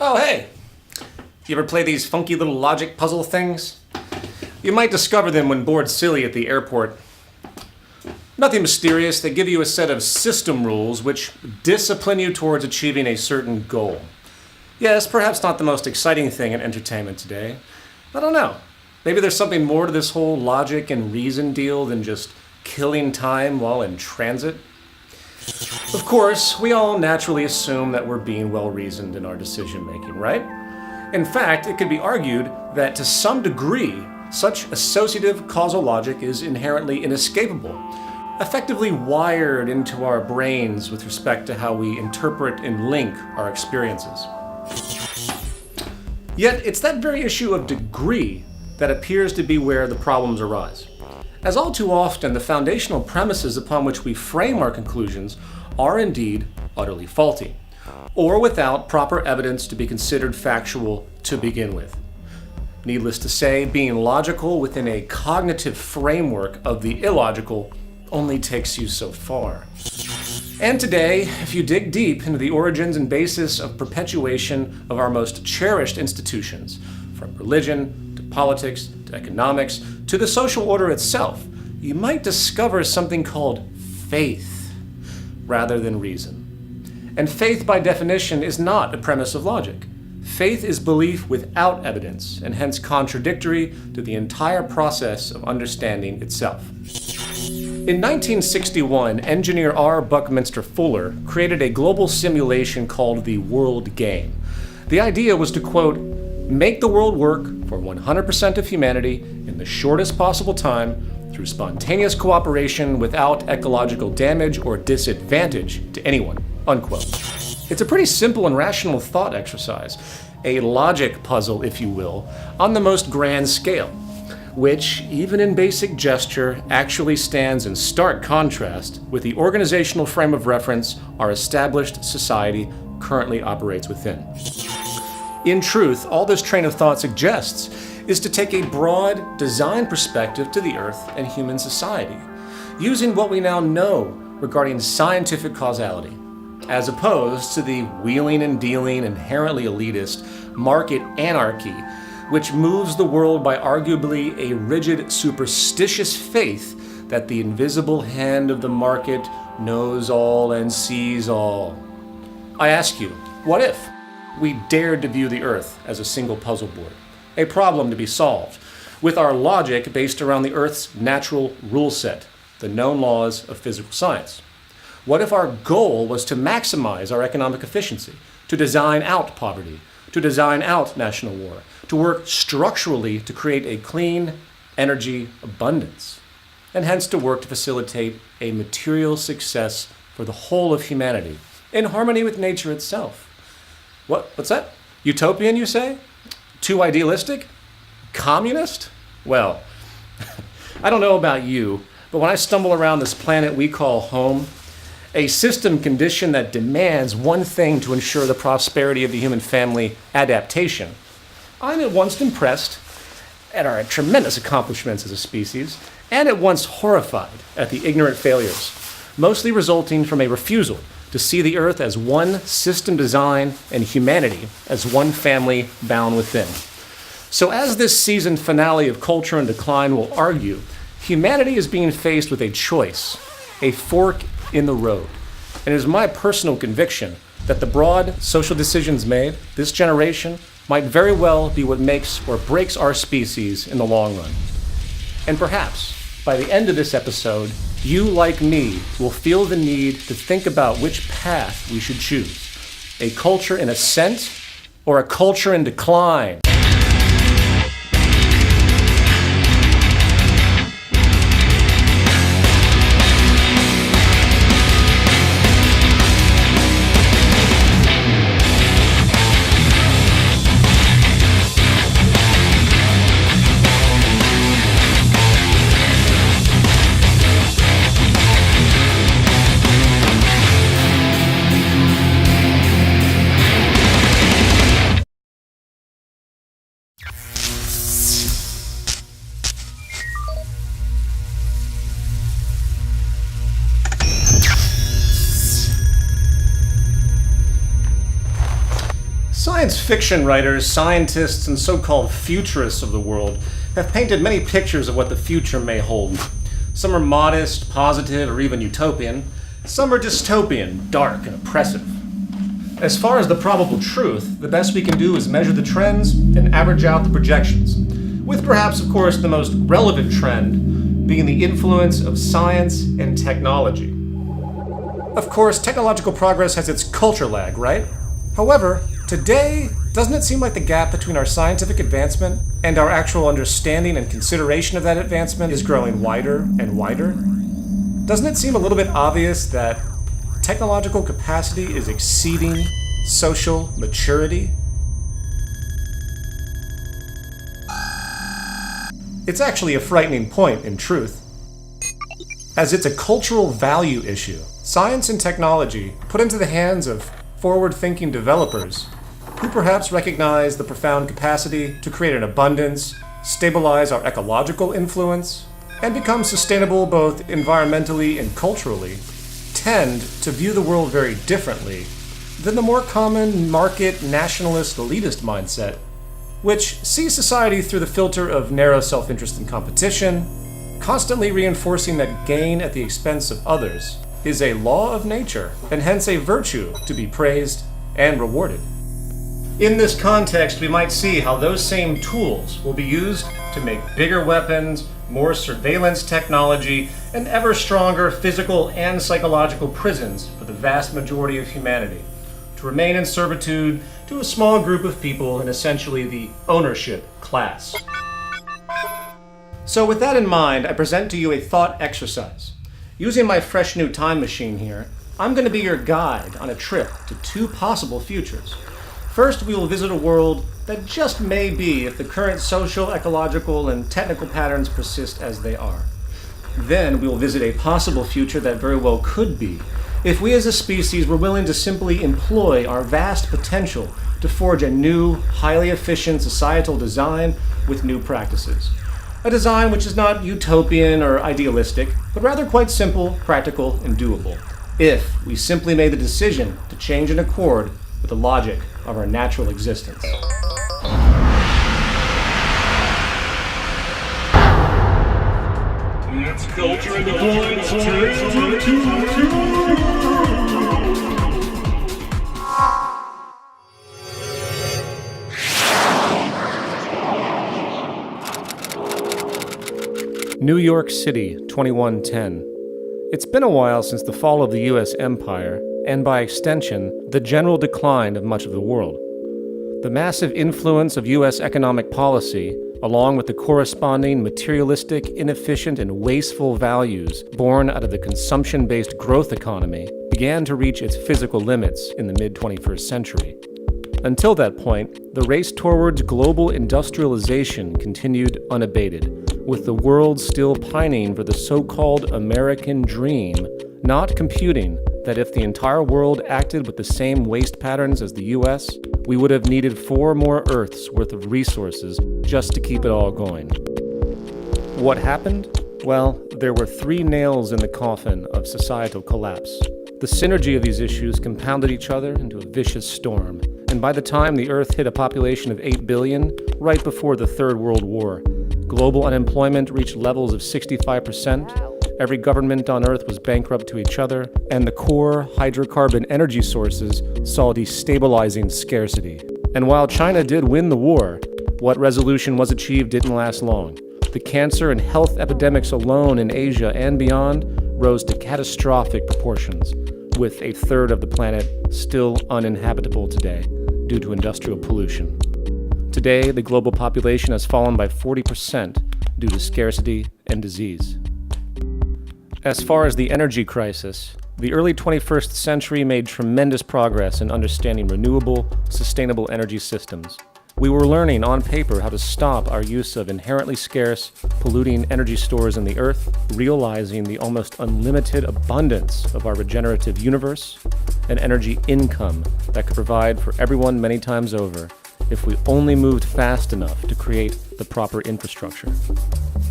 Oh, hey! You ever play these funky little logic puzzle things? You might discover them when bored silly at the airport. Nothing mysterious, they give you a set of system rules which discipline you towards achieving a certain goal. Yes, perhaps not the most exciting thing in entertainment today. I don't know. Maybe there's something more to this whole logic and reason deal than just killing time while in transit. Of course, we all naturally assume that we're being well-reasoned in our decision-making, right? In fact, it could be argued that to some degree, such associative causal logic is inherently inescapable, effectively wired into our brains with respect to how we interpret and link our experiences. Yet, it's that very issue of degree that appears to be where the problems arise. As all too often, the foundational premises upon which we frame our conclusions are indeed utterly faulty, or without proper evidence to be considered factual to begin with. Needless to say, being logical within a cognitive framework of the illogical only takes you so far. And today, if you dig deep into the origins and basis of perpetuation of our most cherished institutions, from religion to politics to economics to the social order itself, you might discover something called faith rather than reason. And faith, by definition, is not a premise of logic. Faith is belief without evidence, and hence contradictory to the entire process of understanding itself. In 1961, engineer R. Buckminster Fuller created a global simulation called the World Game. The idea was to, quote, make the world work for 100% of humanity in the shortest possible time through spontaneous cooperation without ecological damage or disadvantage to anyone, unquote. It's a pretty simple and rational thought exercise, a logic puzzle, if you will, on the most grand scale, which, even in basic gesture, actually stands in stark contrast with the organizational frame of reference our established society currently operates within. In truth, all this train of thought suggests is to take a broad design perspective to the Earth and human society, using what we now know regarding scientific causality, as opposed to the wheeling and dealing, inherently elitist market anarchy, which moves the world by arguably a rigid, superstitious faith that the invisible hand of the market knows all and sees all. I ask you, what if we dared to view the Earth as a single puzzle board, a problem to be solved, with our logic based around the Earth's natural rule set, the known laws of physical science? What if our goal was to maximize our economic efficiency, to design out poverty, to design out national war, to work structurally to create a clean energy abundance, and hence to work to facilitate a material success for the whole of humanity, in harmony with nature itself? What's that? Utopian, you say? Too idealistic? Communist? Well, I don't know about you, but when I stumble around this planet we call home, a system condition that demands one thing to ensure the prosperity of the human family, adaptation, I'm at once impressed at our tremendous accomplishments as a species, and at once horrified at the ignorant failures, mostly resulting from a refusal to see the Earth as one system design and humanity as one family bound within. So as this season finale of Culture in Decline will argue, humanity is being faced with a choice, a fork in the road. And it is my personal conviction that the broad social decisions made this generation might very well be what makes or breaks our species in the long run. And perhaps, by the end of this episode, you, like me, will feel the need to think about which path we should choose. A culture in ascent or a culture in decline? Science fiction writers, scientists, and so-called futurists of the world have painted many pictures of what the future may hold. Some are modest, positive, or even utopian. Some are dystopian, dark, and oppressive. As far as the probable truth, the best we can do is measure the trends and average out the projections, with perhaps, of course, the most relevant trend being the influence of science and technology. Of course, technological progress has its culture lag, right? However, today, doesn't it seem like the gap between our scientific advancement and our actual understanding and consideration of that advancement is growing wider and wider? Doesn't it seem a little bit obvious that technological capacity is exceeding social maturity? It's actually a frightening point, in truth, as it's a cultural value issue. Science and technology put into the hands of forward-thinking developers who perhaps recognize the profound capacity to create an abundance, stabilize our ecological influence, and become sustainable both environmentally and culturally, tend to view the world very differently than the more common market nationalist elitist mindset, which sees society through the filter of narrow self-interest and competition, constantly reinforcing that gain at the expense of others is a law of nature, and hence a virtue to be praised and rewarded. In this context, we might see how those same tools will be used to make bigger weapons, more surveillance technology, and ever stronger physical and psychological prisons for the vast majority of humanity, to remain in servitude to a small group of people in essentially the ownership class. So with that in mind, I present to you a thought exercise. Using my fresh new time machine here, I'm going to be your guide on a trip to two possible futures. First, we will visit a world that just may be if the current social, ecological, and technical patterns persist as they are. Then, we will visit a possible future that very well could be if we as a species were willing to simply employ our vast potential to forge a new, highly efficient societal design with new practices. A design which is not utopian or idealistic, but rather quite simple, practical, and doable, if we simply made the decision to change in accord with the logic of our natural existence. It's Culture in the Points. New York City, 2110. It's been a while since the fall of the U.S. empire, and by extension, the general decline of much of the world. The massive influence of U.S. economic policy, along with the corresponding materialistic, inefficient, and wasteful values born out of the consumption-based growth economy, began to reach its physical limits in the mid-21st century. Until that point, the race towards global industrialization continued unabated, with the world still pining for the so-called American dream, not computing that if the entire world acted with the same waste patterns as the US, we would have needed 4 more Earths worth of resources just to keep it all going. What happened? Well, there were 3 nails in the coffin of societal collapse. The synergy of these issues compounded each other into a vicious storm, and by the time the Earth hit a population of 8 billion, right before the Third World War, global unemployment reached levels of 65%, every government on Earth was bankrupt to each other, and the core hydrocarbon energy sources saw destabilizing scarcity. And while China did win the war, what resolution was achieved didn't last long. The cancer and health epidemics alone in Asia and beyond rose to catastrophic proportions, with 1/3 of the planet still uninhabitable today due to industrial pollution. Today, the global population has fallen by 40% due to scarcity and disease. As far as the energy crisis, the early 21st century made tremendous progress in understanding renewable, sustainable energy systems. We were learning on paper how to stop our use of inherently scarce, polluting energy stores in the earth, realizing the almost unlimited abundance of our regenerative universe, an energy income that could provide for everyone many times over if we only moved fast enough to create the proper infrastructure.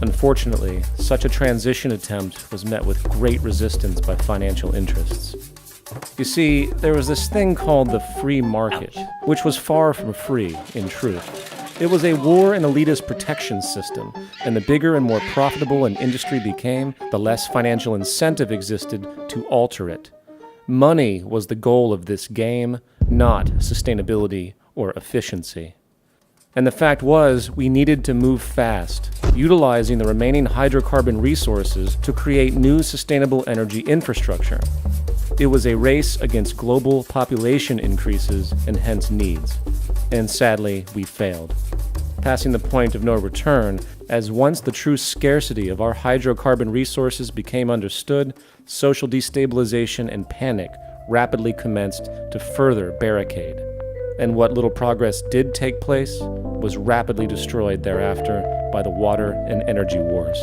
Unfortunately, such a transition attempt was met with great resistance by financial interests. You see, there was this thing called the free market, which was far from free, in truth. It was a war and elitist protection system, and the bigger and more profitable an industry became, the less financial incentive existed to alter it. Money was the goal of this game, not sustainability or efficiency. And the fact was, we needed to move fast, utilizing the remaining hydrocarbon resources to create new sustainable energy infrastructure. It was a race against global population increases and hence needs. And sadly, we failed, passing the point of no return, as once the true scarcity of our hydrocarbon resources became understood, social destabilization and panic rapidly commenced to further barricade. And what little progress did take place was rapidly destroyed thereafter by the water and energy wars.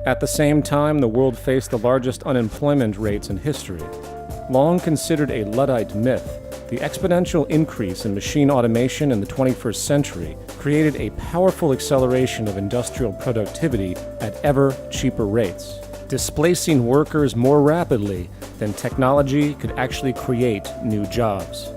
At the same time, the world faced the largest unemployment rates in history. Long considered a Luddite myth, the exponential increase in machine automation in the 21st century created a powerful acceleration of industrial productivity at ever cheaper rates, displacing workers more rapidly than technology could actually create new jobs.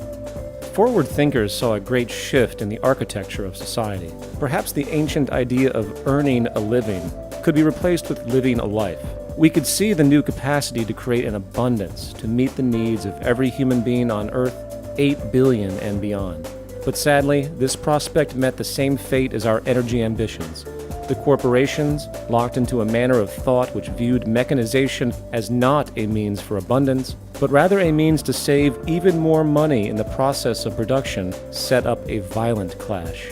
Forward thinkers saw a great shift in the architecture of society. Perhaps the ancient idea of earning a living could be replaced with living a life. We could see the new capacity to create an abundance to meet the needs of every human being on Earth, 8 billion and beyond. But sadly, this prospect met the same fate as our energy ambitions. The corporations, locked into a manner of thought which viewed mechanization as not a means for abundance, but rather a means to save even more money in the process of production, set up a violent clash.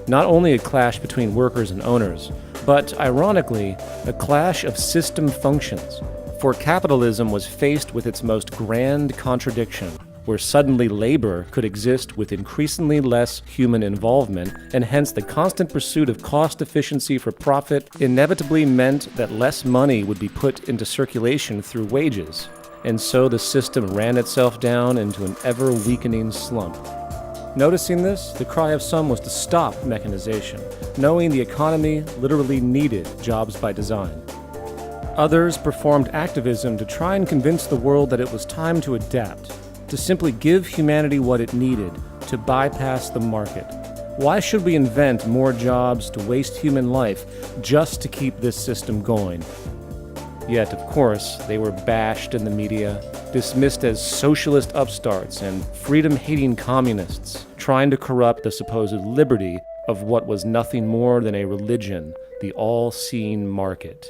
Not only a clash between workers and owners, but, ironically, a clash of system functions. For capitalism was faced with its most grand contradiction, where suddenly labor could exist with increasingly less human involvement, and hence the constant pursuit of cost efficiency for profit inevitably meant that less money would be put into circulation through wages, and so the system ran itself down into an ever-weakening slump. Noticing this, the cry of some was to stop mechanization, knowing the economy literally needed jobs by design. Others performed activism to try and convince the world that it was time to adapt, to simply give humanity what it needed, to bypass the market. Why should we invent more jobs to waste human life just to keep this system going? Yet, of course, they were bashed in the media, dismissed as socialist upstarts and freedom-hating communists, trying to corrupt the supposed liberty of what was nothing more than a religion, the all-seeing market.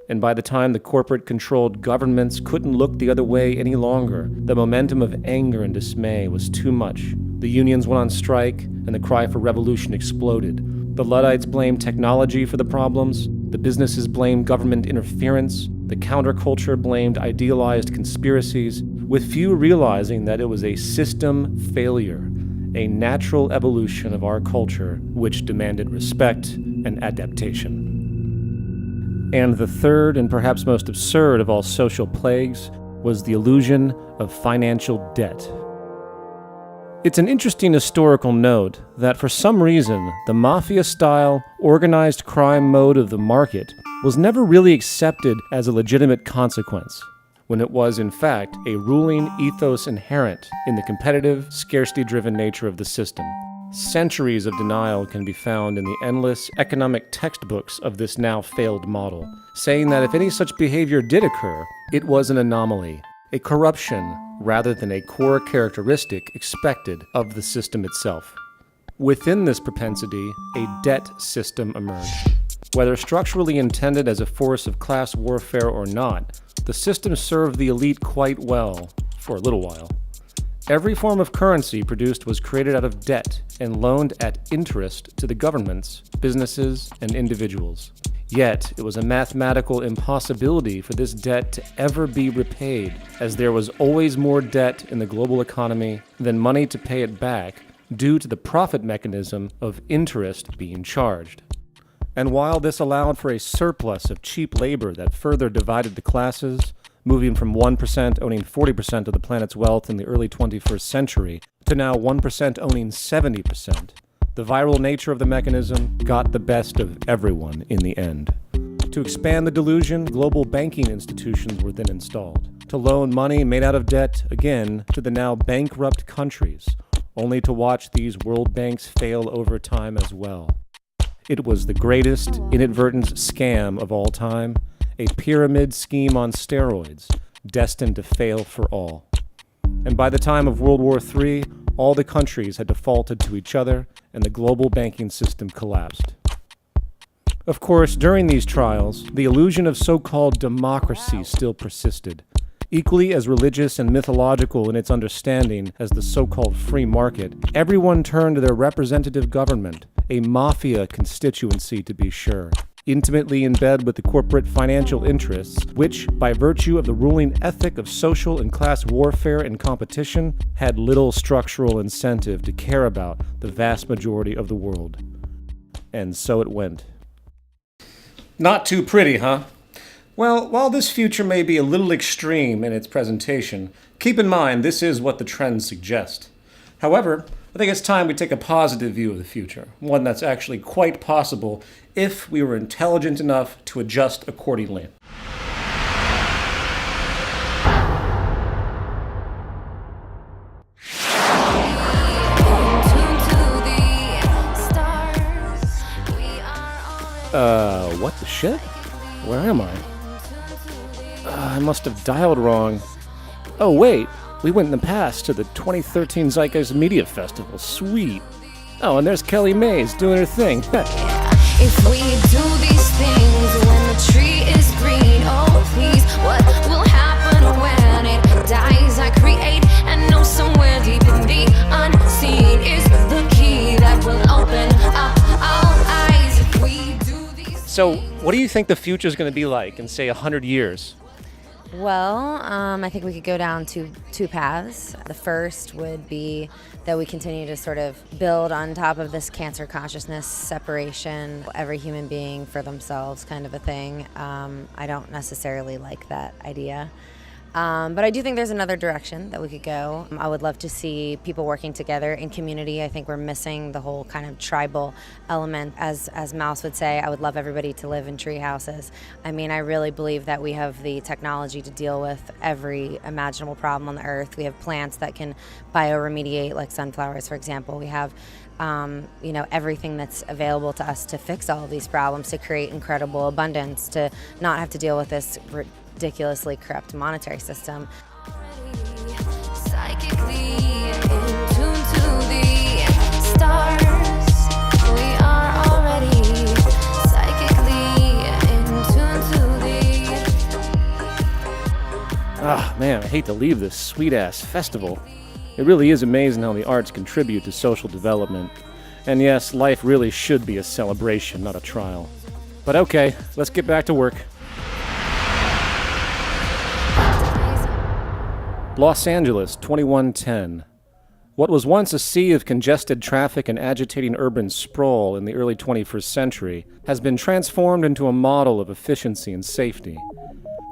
And by the time the corporate-controlled governments couldn't look the other way any longer, the momentum of anger and dismay was too much. The unions went on strike, and the cry for revolution exploded. The Luddites blamed technology for the problems, the businesses blamed government interference, the counterculture blamed idealized conspiracies, with few realizing that it was a system failure, a natural evolution of our culture which demanded respect and adaptation. And the third and perhaps most absurd of all social plagues was the illusion of financial debt. It's an interesting historical note that for some reason, the mafia-style, organized crime mode of the market was never really accepted as a legitimate consequence, when it was in fact a ruling ethos inherent in the competitive, scarcity-driven nature of the system. Centuries of denial can be found in the endless economic textbooks of this now failed model, saying that if any such behavior did occur, it was an anomaly, a corruption rather than a core characteristic expected of the system itself. Within this propensity, a debt system emerged. Whether structurally intended as a force of class warfare or not, the system served the elite quite well for a little while. Every form of currency produced was created out of debt and loaned at interest to the governments, businesses, and individuals. Yet, it was a mathematical impossibility for this debt to ever be repaid, as there was always more debt in the global economy than money to pay it back, due to the profit mechanism of interest being charged. And while this allowed for a surplus of cheap labor that further divided the classes, moving from 1% owning 40% of the planet's wealth in the early 21st century to now 1% owning 70%, the viral nature of the mechanism got the best of everyone in the end. To expand the delusion, global banking institutions were then installed. to loan money made out of debt, again, to the now bankrupt countries, only to watch these world banks fail over time as well. It was the greatest inadvertent scam of all time, a pyramid scheme on steroids, destined to fail for all. And by the time of World War III, all the countries had defaulted to each other, and the global banking system collapsed. Of course, during these trials, the illusion of so-called democracy still persisted. Equally as religious and mythological in its understanding as the so-called free market, everyone turned to their representative government, a mafia constituency to be sure, intimately in bed with the corporate financial interests, which, by virtue of the ruling ethic of social and class warfare and competition, had little structural incentive to care about the vast majority of the world. And so it went. Not too pretty, huh? Well, while this future may be a little extreme in its presentation, keep in mind this is what the trends suggest. However, I think it's time we take a positive view of the future, one that's actually quite possible if we were intelligent enough to adjust accordingly. What the shit? Where am I? I must have dialed wrong. Oh wait, we went in the past to the 2013 Zeitgeist Media Festival. Sweet. Oh, and there's Kelly Mays doing her thing. If we do these things when the tree is green, oh please, what will happen when it dies? I create and know somewhere deep in the unseen is the key that will open up our eyes. If we do these So, what do you think the future is going to be like in, say, 100 years? Well, I think we could go down two paths. The first would be that we continue to sort of build on top of this cancer consciousness separation, every human being for themselves kind of a thing. I don't necessarily like that idea. But I do think there's another direction that we could go. I would love to see people working together in community. I think we're missing the whole kind of tribal element. As Mouse would say, I would love everybody to live in tree houses. I mean, I really believe that we have the technology to deal with every imaginable problem on the earth. We have plants that can bioremediate, like sunflowers, for example. We have everything that's available to us to fix all of these problems, to create incredible abundance, to not have to deal with this ridiculously corrupt monetary system. psychically in tune to the stars. We are already psychically in tune to the Man, I hate to leave this sweet-ass festival. It really is amazing how the arts contribute to social development. And yes, life really should be a celebration, not a trial. But okay, let's get back to work. Los Angeles, 2110. What was once a sea of congested traffic and agitating urban sprawl in the early 21st century has been transformed into a model of efficiency and safety.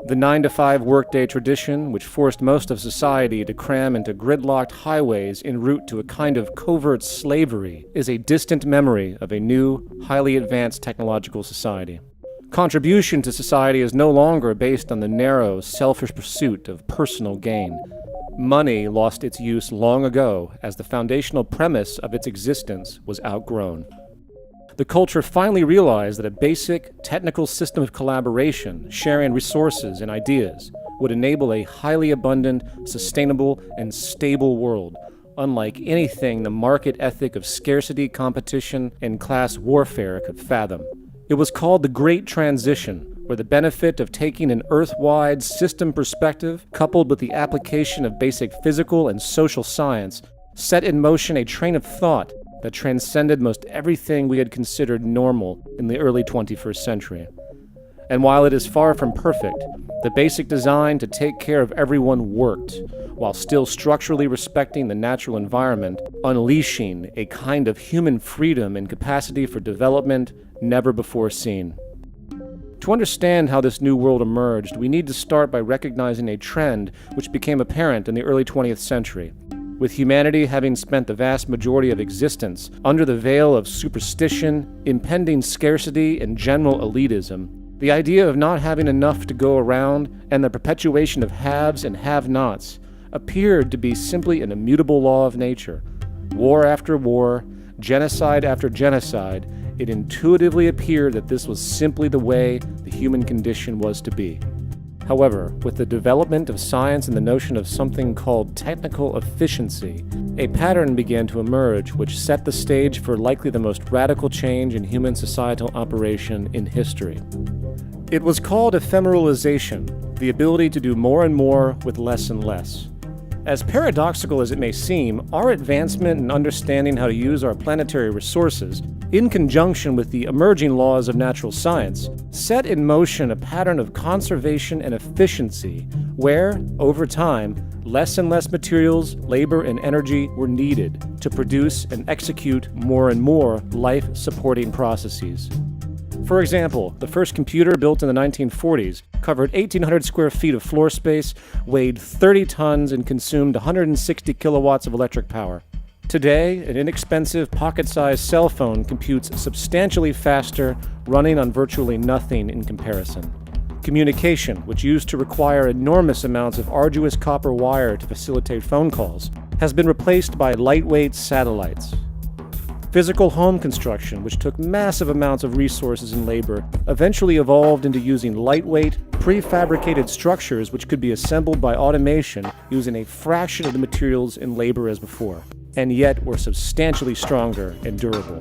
The 9-to-5 workday tradition, which forced most of society to cram into gridlocked highways en route to a kind of covert slavery, is a distant memory of a new, highly advanced technological society. Contribution to society is no longer based on the narrow, selfish pursuit of personal gain. Money lost its use long ago as the foundational premise of its existence was outgrown. The culture finally realized that a basic, technical system of collaboration, sharing resources and ideas, would enable a highly abundant, sustainable, and stable world, unlike anything the market ethic of scarcity, competition, and class warfare could fathom. It was called the Great Transition, where the benefit of taking an Earth-wide system perspective, coupled with the application of basic physical and social science, set in motion a train of thought that transcended most everything we had considered normal in the early 21st century. And while it is far from perfect, the basic design to take care of everyone worked, while still structurally respecting the natural environment, unleashing a kind of human freedom and capacity for development never before seen. To understand how this new world emerged, we need to start by recognizing a trend which became apparent in the early 20th century. With humanity having spent the vast majority of existence under the veil of superstition, impending scarcity, and general elitism, The idea of not having enough to go around and the perpetuation of haves and have-nots appeared to be simply an immutable law of nature. War after war, genocide after genocide, it intuitively appeared that this was simply the way the human condition was to be. However, with the development of science and the notion of something called technical efficiency, a pattern began to emerge which set the stage for likely the most radical change in human societal operation in history. It was called ephemeralization, the ability to do more and more with less and less. As paradoxical as it may seem, our advancement in understanding how to use our planetary resources, in conjunction with the emerging laws of natural science, set in motion a pattern of conservation and efficiency where, over time, less and less materials, labor, and energy were needed to produce and execute more and more life-supporting processes. For example, the first computer built in the 1940s covered 1,800 square feet of floor space, weighed 30 tons, and consumed 160 kilowatts of electric power. Today, an inexpensive pocket-sized cell phone computes substantially faster, running on virtually nothing in comparison. Communication, which used to require enormous amounts of arduous copper wire to facilitate phone calls, has been replaced by lightweight satellites. Physical home construction, which took massive amounts of resources and labor, eventually evolved into using lightweight, prefabricated structures which could be assembled by automation using a fraction of the materials and labor as before, and yet were substantially stronger and durable.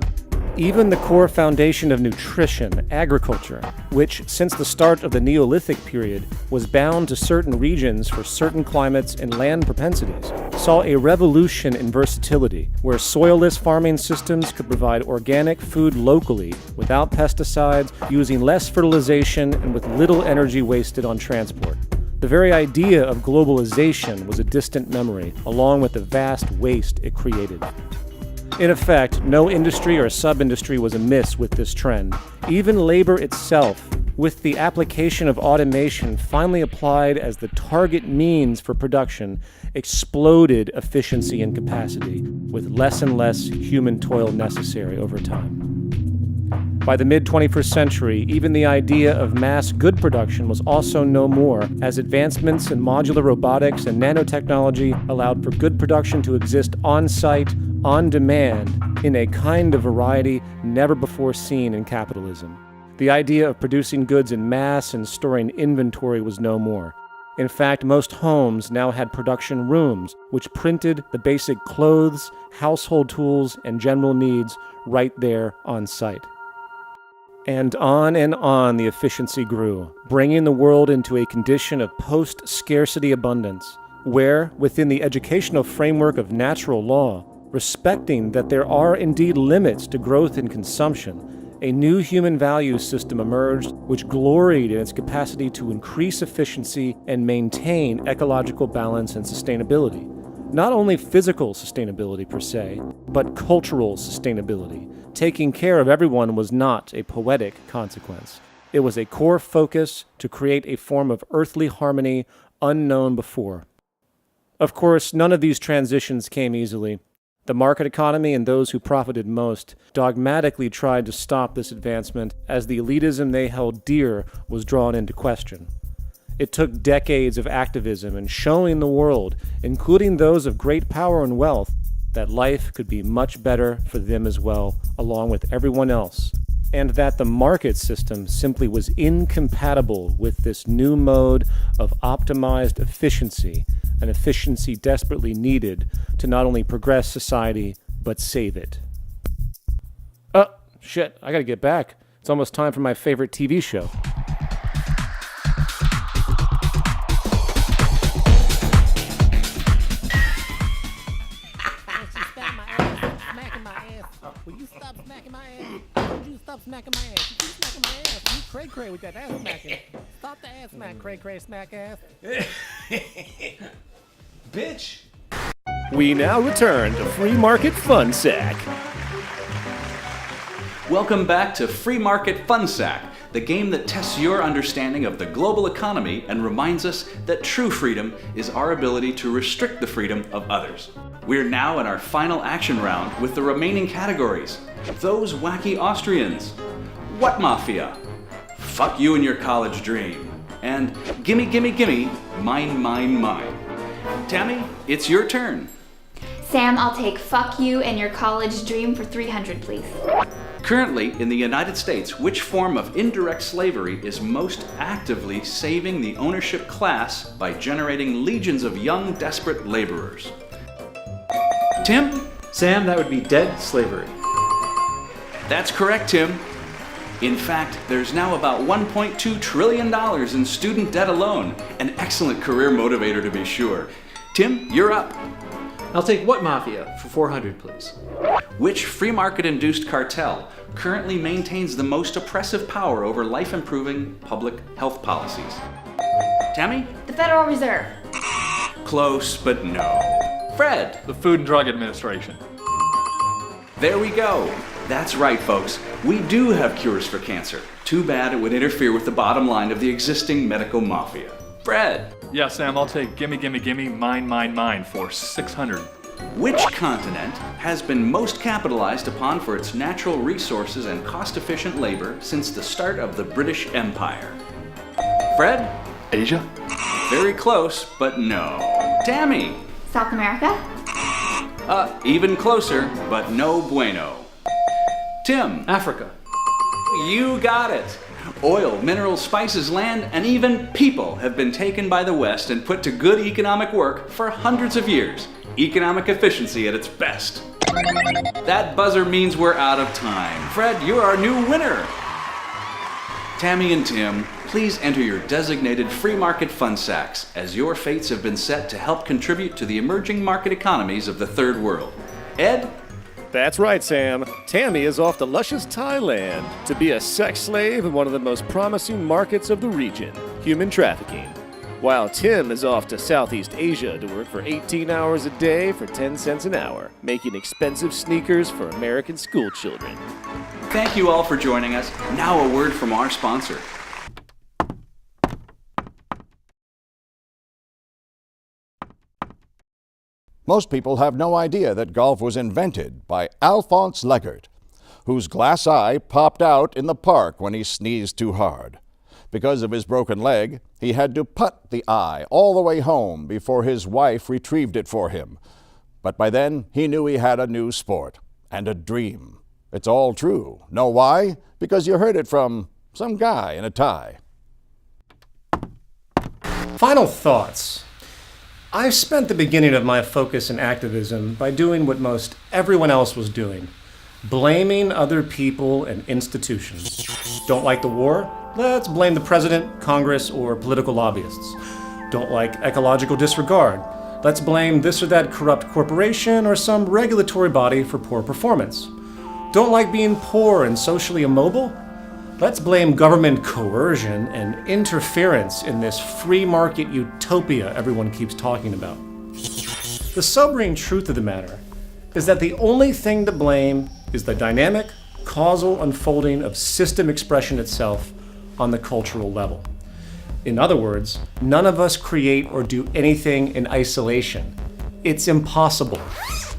Even the core foundation of nutrition, agriculture, which since the start of the Neolithic period was bound to certain regions for certain climates and land propensities, saw a revolution in versatility, where soilless farming systems could provide organic food locally without pesticides, using less fertilization and with little energy wasted on transport. The very idea of globalization was a distant memory, along with the vast waste it created. In effect, no industry or sub-industry was amiss with this trend. Even labor itself, with the application of automation finally applied as the target means for production, exploded efficiency and capacity, with less and less human toil necessary over time. By the mid-21st century, even the idea of mass good production was also no more, as advancements in modular robotics and nanotechnology allowed for good production to exist on-site, on demand, in a kind of variety never before seen in capitalism. The idea of producing goods in mass and storing inventory was no more. In fact, most homes now had production rooms, which printed the basic clothes, household tools, and general needs right there on site. And on the efficiency grew, bringing the world into a condition of post-scarcity abundance, where, within the educational framework of natural law, respecting that there are indeed limits to growth and consumption, a new human value system emerged which gloried in its capacity to increase efficiency and maintain ecological balance and sustainability. Not only physical sustainability per se, but cultural sustainability. Taking care of everyone was not a poetic consequence. It was a core focus to create a form of earthly harmony unknown before. Of course, none of these transitions came easily. The market economy and those who profited most dogmatically tried to stop this advancement as the elitism they held dear was drawn into question. It took decades of activism and showing the world, including those of great power and wealth, that life could be much better for them as well, along with everyone else, and that the market system simply was incompatible with this new mode of optimized efficiency, an efficiency desperately needed to not only progress society, but save it. Oh, shit, I gotta get back. It's almost time for my favorite TV show. Will you stop smacking my ass? Would you stop smacking my ass? You keep smacking my ass. You cray cray with that ass smacking. Stop the ass smack, cray cray smack ass. Bitch. We now return to Free Market Fun Sack. Welcome back to Free Market Fun Sack, the game that tests your understanding of the global economy and reminds us that true freedom is our ability to restrict the freedom of others. We're now in our final action round with the remaining categories. Those wacky Austrians, what mafia, fuck you and your college dream. And gimme, gimme, gimme, mine, mine, mine. Tammy, it's your turn. Sam, I'll take fuck you and your college dream for 300, please. Currently, in the United States, which form of indirect slavery is most actively saving the ownership class by generating legions of young, desperate laborers? Tim? Sam, that would be debt slavery. That's correct, Tim. In fact, there's now about $1.2 trillion in student debt alone. An excellent career motivator, to be sure. Tim, you're up. I'll take what mafia for 400, please? Which free market-induced cartel currently maintains the most oppressive power over life-improving public health policies? Tammy? The Federal Reserve. Close, but no. Fred? The Food and Drug Administration. There we go. That's right, folks. We do have cures for cancer. Too bad it would interfere with the bottom line of the existing medical mafia. Fred? Yeah, Sam, I'll take gimme, gimme, gimme, mine, mine, mine for 600. Which continent has been most capitalized upon for its natural resources and cost-efficient labor since the start of the British Empire? Fred? Asia? Very close, but no. Tammy? South America. Even closer, but no bueno. Tim? Africa. You got it. Oil, minerals, spices, land, and even people have been taken by the West and put to good economic work for hundreds of years. Economic efficiency at its best. That buzzer means we're out of time. Fred, you're our new winner. Tammy and Tim, please enter your designated free market fund sacks, as your fates have been set to help contribute to the emerging market economies of the third world. Ed? That's right, Sam. Tammy is off to luscious Thailand to be a sex slave in one of the most promising markets of the region, human trafficking. While Tim is off to Southeast Asia to work for 18 hours a day for 10 cents an hour, making expensive sneakers for American school children. Thank you all for joining us. Now a word from our sponsor. Most people have no idea that golf was invented by Alphonse Leggert, whose glass eye popped out in the park when he sneezed too hard. Because of his broken leg, he had to putt the eye all the way home before his wife retrieved it for him. But by then, he knew he had a new sport and a dream. It's all true. Know why? Because you heard it from some guy in a tie. Final thoughts. I've spent the beginning of my focus in activism by doing what most everyone else was doing, blaming other people and institutions. Don't like the war? Let's blame the president, Congress, or political lobbyists. Don't like ecological disregard? Let's blame this or that corrupt corporation or some regulatory body for poor performance. Don't like being poor and socially immobile? Let's blame government coercion and interference in this free market utopia everyone keeps talking about. The sobering truth of the matter is that the only thing to blame is the dynamic, causal unfolding of system expression itself on the cultural level. In other words, none of us create or do anything in isolation. It's impossible.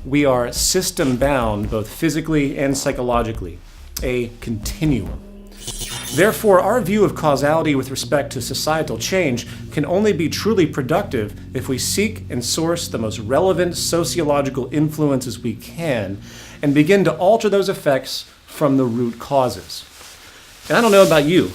We are system-bound both physically and psychologically, a continuum. Therefore, our view of causality with respect to societal change can only be truly productive if we seek and source the most relevant sociological influences we can and begin to alter those effects from the root causes. And I don't know about you,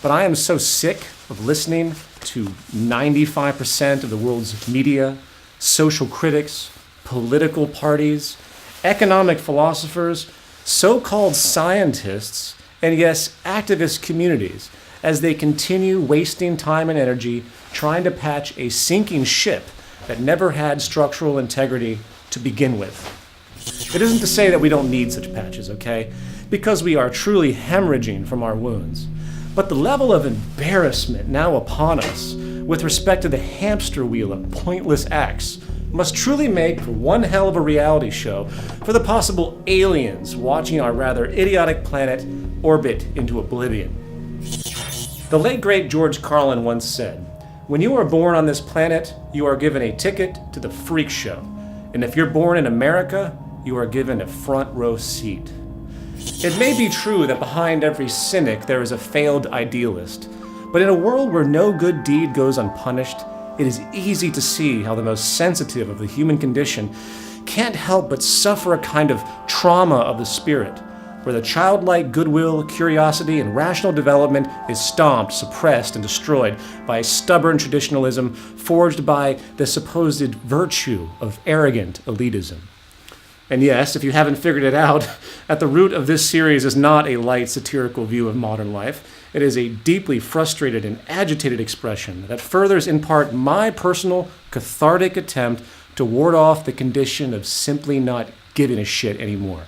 but I am so sick of listening to 95% of the world's media, social critics, political parties, economic philosophers, so-called scientists, and yes, activist communities, as they continue wasting time and energy trying to patch a sinking ship that never had structural integrity to begin with. It isn't to say that we don't need such patches, okay? Because we are truly hemorrhaging from our wounds. But the level of embarrassment now upon us with respect to the hamster wheel of pointless acts must truly make for one hell of a reality show for the possible aliens watching our rather idiotic planet orbit into oblivion. The late great George Carlin once said, "When you are born on this planet, you are given a ticket to the freak show. And if you're born in America, you are given a front row seat." It may be true that behind every cynic there is a failed idealist, but in a world where no good deed goes unpunished, it is easy to see how the most sensitive of the human condition can't help but suffer a kind of trauma of the spirit, where the childlike goodwill, curiosity, and rational development is stomped, suppressed, and destroyed by a stubborn traditionalism forged by the supposed virtue of arrogant elitism. And yes, if you haven't figured it out, at the root of this series is not a light satirical view of modern life. It is a deeply frustrated and agitated expression that furthers in part my personal cathartic attempt to ward off the condition of simply not giving a shit anymore.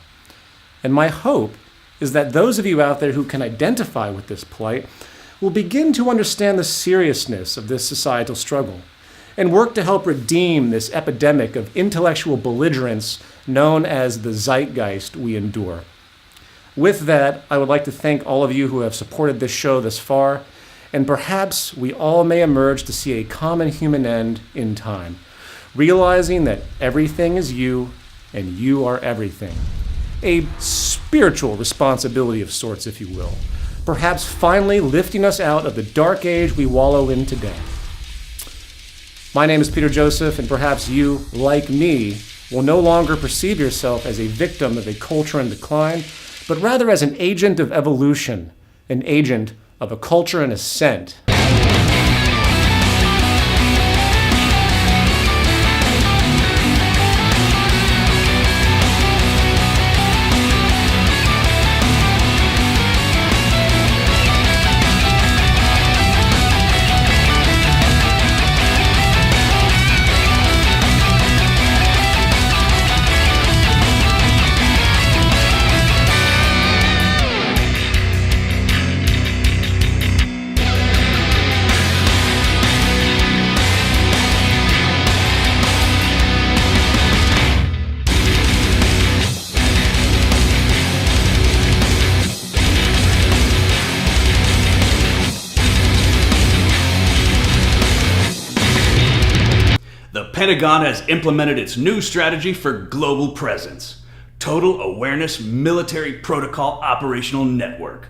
And my hope is that those of you out there who can identify with this plight will begin to understand the seriousness of this societal struggle and work to help redeem this epidemic of intellectual belligerence known as the zeitgeist we endure. With that, I would like to thank all of you who have supported this show thus far, and perhaps we all may emerge to see a common human end in time, realizing that everything is you and you are everything. A spiritual responsibility of sorts, if you will, perhaps finally lifting us out of the dark age we wallow in today. My name is Peter Joseph, and perhaps you, like me, will no longer perceive yourself as a victim of a culture in decline, but rather as an agent of evolution, an agent of a culture in ascent. The Pentagon has implemented its new strategy for global presence: Total Awareness Military Protocol Operational Network.